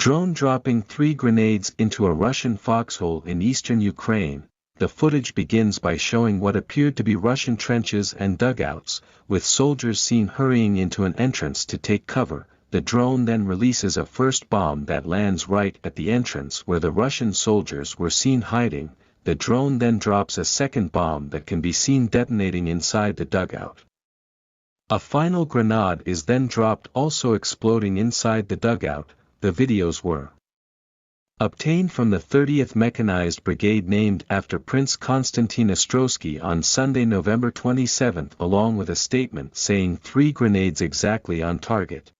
Drone dropping 3 grenades into a Russian foxhole in eastern Ukraine. The footage begins by showing what appeared to be Russian trenches and dugouts, with soldiers seen hurrying into an entrance to take cover. The drone then releases a first bomb that lands right at the entrance where the Russian soldiers were seen hiding. The drone then drops a second bomb that can be seen detonating inside the dugout. A final grenade is then dropped, also exploding inside the dugout. The videos were obtained from the 30th Mechanized Brigade named after Prince Konstantin Ostrowski on Sunday, November 27, along with a statement saying 3 grenades exactly on target.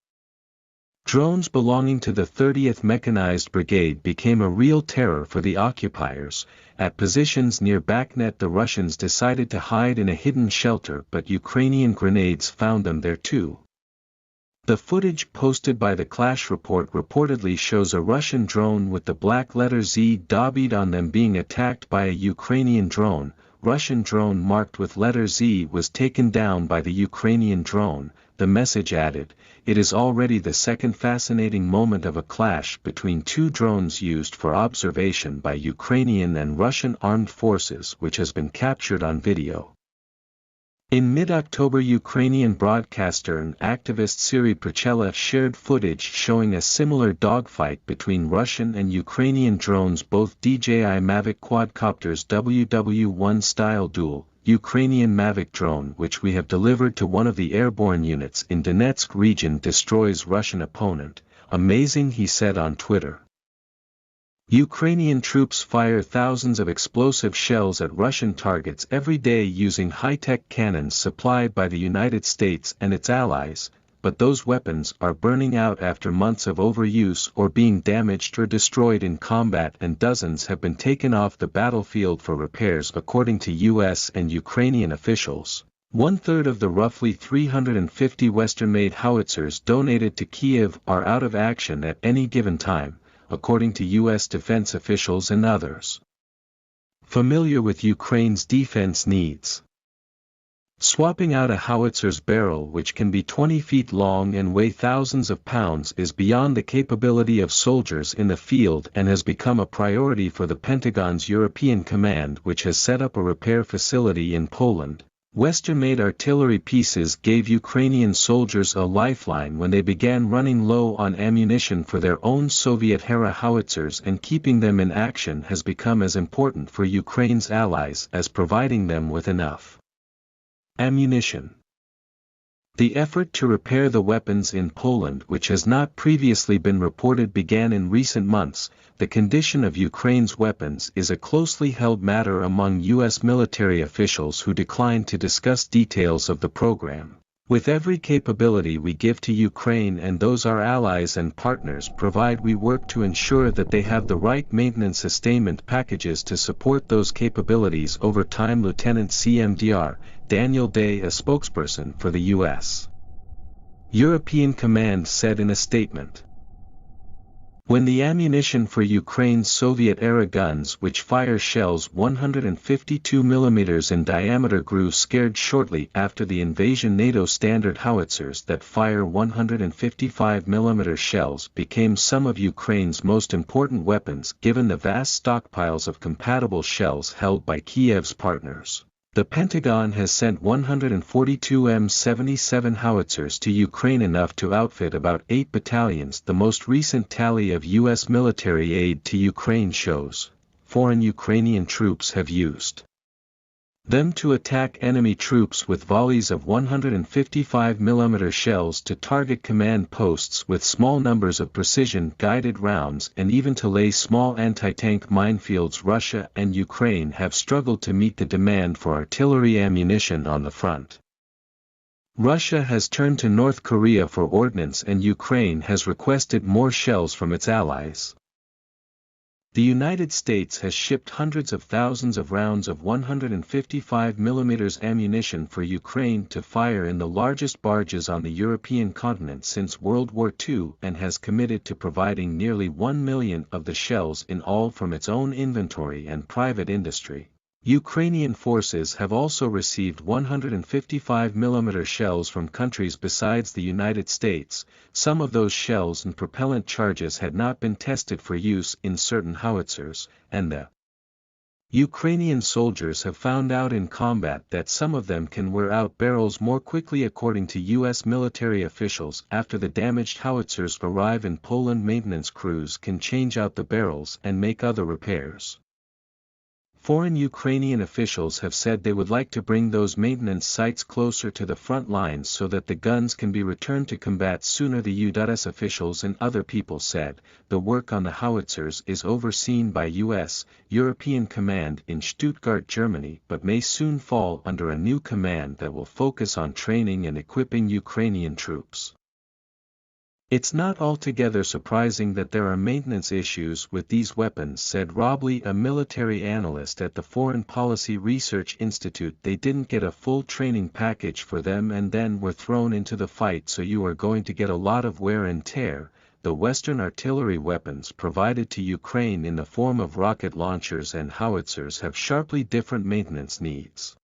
Drones belonging to the 30th Mechanized Brigade became a real terror for the occupiers. At positions near Bakhmut, the Russians decided to hide in a hidden shelter, but Ukrainian grenades found them there too. The footage posted by the Clash Report reportedly shows a Russian drone with the black letter Z daubed on them being attacked by a Ukrainian drone. Russian drone marked with letter Z was taken down by the Ukrainian drone. The message added, "It is already the second fascinating moment of a clash between 2 drones used for observation by Ukrainian and Russian armed forces, which has been captured on video." In mid-October, Ukrainian broadcaster and activist Siri Prichela shared footage showing a similar dogfight between Russian and Ukrainian drones, both DJI Mavic quadcopters WW-1 style dual, Ukrainian Mavic drone which we have delivered to one of the airborne units in Donetsk region destroys Russian opponent. Amazing, he said on Twitter. Ukrainian troops fire thousands of explosive shells at Russian targets every day using high-tech cannons supplied by the United States and its allies, but those weapons are burning out after months of overuse or being damaged or destroyed in combat, and dozens have been taken off the battlefield for repairs, according to U.S. and Ukrainian officials. 1/3 of the roughly 350 Western-made howitzers donated to Kyiv are out of action at any given time, according to U.S. defense officials and others familiar with Ukraine's defense needs. Swapping out a howitzer's barrel, which can be 20 feet long and weigh thousands of pounds, is beyond the capability of soldiers in the field and has become a priority for the Pentagon's European Command, which has set up a repair facility in Poland. Western-made artillery pieces gave Ukrainian soldiers a lifeline when they began running low on ammunition for their own Soviet-era howitzers, and keeping them in action has become as important for Ukraine's allies as providing them with enough ammunition. The effort to repair the weapons in Poland, which has not previously been reported, began in recent months. The condition of Ukraine's weapons is a closely held matter among U.S. military officials who decline to discuss details of the program. With every capability we give to Ukraine and those our allies and partners provide, we work to ensure that they have the right maintenance sustainment packages to support those capabilities over time. Lieutenant CMDR Daniel Day, a spokesperson for the U.S. European Command, said in a statement. When the ammunition for Ukraine's Soviet-era guns, which fire shells 152 mm in diameter, grew scarce shortly after the invasion, NATO standard howitzers that fire 155 mm shells became some of Ukraine's most important weapons, given the vast stockpiles of compatible shells held by Kyiv's partners. The Pentagon has sent 142 M77 howitzers to Ukraine, enough to outfit about 8 battalions. The most recent tally of U.S. military aid to Ukraine shows foreign Ukrainian troops have used them to attack enemy troops with volleys of 155 mm shells to target command posts with small numbers of precision-guided rounds, and even to lay small anti-tank minefields. Russia and Ukraine have struggled to meet the demand for artillery ammunition on the front. Russia has turned to North Korea for ordnance, and Ukraine has requested more shells from its allies. The United States has shipped hundreds of thousands of rounds of 155 mm ammunition for Ukraine to fire in the largest barges on the European continent since World War II, and has committed to providing nearly 1 million of the shells in all from its own inventory and private industry. Ukrainian forces have also received 155mm shells from countries besides the United States. Some of those shells and propellant charges had not been tested for use in certain howitzers, and the Ukrainian soldiers have found out in combat that some of them can wear out barrels more quickly according to U.S. military officials. After the damaged howitzers arrive in Poland, maintenance crews can change out the barrels and make other repairs. Foreign Ukrainian officials have said they would like to bring those maintenance sites closer to the front lines so that the guns can be returned to combat sooner. The U.S. officials and other people said, the work on the howitzers is overseen by U.S. European Command in Stuttgart, Germany, but may soon fall under a new command that will focus on training and equipping Ukrainian troops. It's not altogether surprising that there are maintenance issues with these weapons, said Robley, a military analyst at the Foreign Policy Research Institute. They didn't get a full training package for them and then were thrown into the fight, so you are going to get a lot of wear and tear. The Western artillery weapons provided to Ukraine in the form of rocket launchers and howitzers have sharply different maintenance needs.